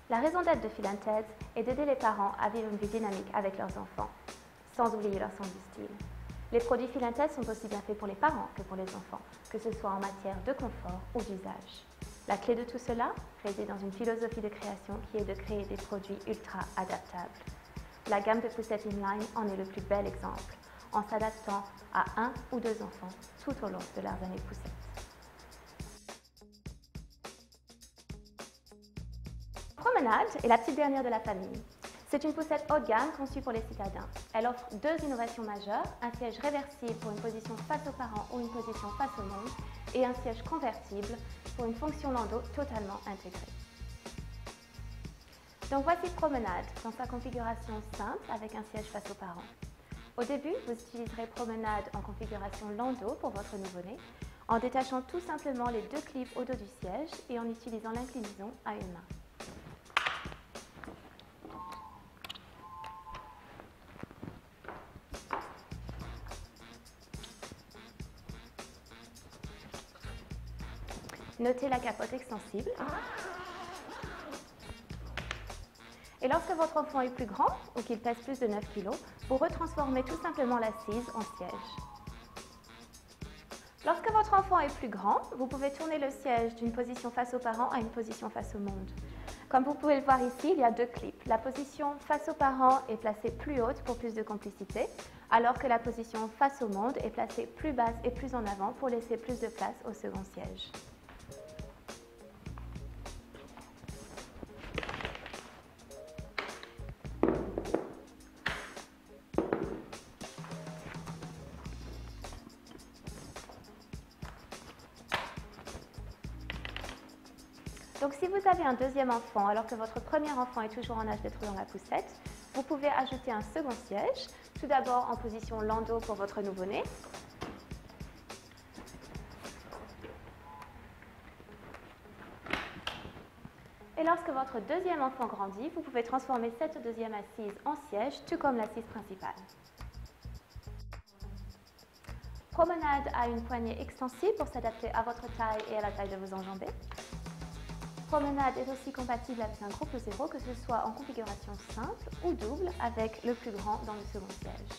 La raison d'être de Phil & Ted's est d'aider les parents à vivre une vie dynamique avec leurs enfants, sans oublier leur sens du style. Les produits Phil & Ted's sont aussi bien faits pour les parents que pour les enfants, que ce soit en matière de confort ou d'usage. La clé de tout cela réside dans une philosophie de création qui est de créer des produits ultra adaptables. La gamme de poussettes Inline en est le plus bel exemple, en s'adaptant à 1 ou 2 enfants tout au long de leurs années poussettes. Promenade est la petite dernière de la famille. C'est une poussette haut de gamme conçue pour les citadins. Elle offre 2 innovations majeures, un siège réversible pour une position face aux parents ou une position face au monde, et un siège convertible pour une fonction landau totalement intégrée. Donc voici Promenade dans sa configuration simple avec un siège face aux parents. Au début, vous utiliserez Promenade en configuration landau pour votre nouveau-né, en détachant tout simplement les 2 clips au dos du siège et en utilisant l'inclinaison à une main. Notez la capote extensible. Et lorsque votre enfant est plus grand ou qu'il pèse plus de 9 kg, vous retransformez tout simplement l'assise en siège. Lorsque votre enfant est plus grand, vous pouvez tourner le siège d'une position face aux parents à une position face au monde. Comme vous pouvez le voir ici, il y a 2 clips. La position face aux parents est placée plus haute pour plus de complicité, alors que la position face au monde est placée plus basse et plus en avant pour laisser plus de place au second siège. Donc si vous avez un deuxième enfant alors que votre premier enfant est toujours en âge d'être dans la poussette, vous pouvez ajouter un second siège, tout d'abord en position landau pour votre nouveau-né. Et lorsque votre deuxième enfant grandit, vous pouvez transformer cette deuxième assise en siège, tout comme l'assise principale. Promenade a une poignée extensible pour s'adapter à votre taille et à la taille de vos enjambées. Promenade est aussi compatible avec un groupe 0, que ce soit en configuration simple ou double, avec le plus grand dans le second siège.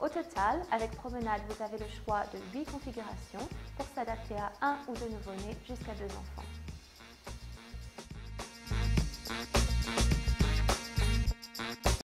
Au total, avec Promenade, vous avez le choix de 8 configurations pour s'adapter à 1 ou 2 nouveau-nés jusqu'à 2 enfants.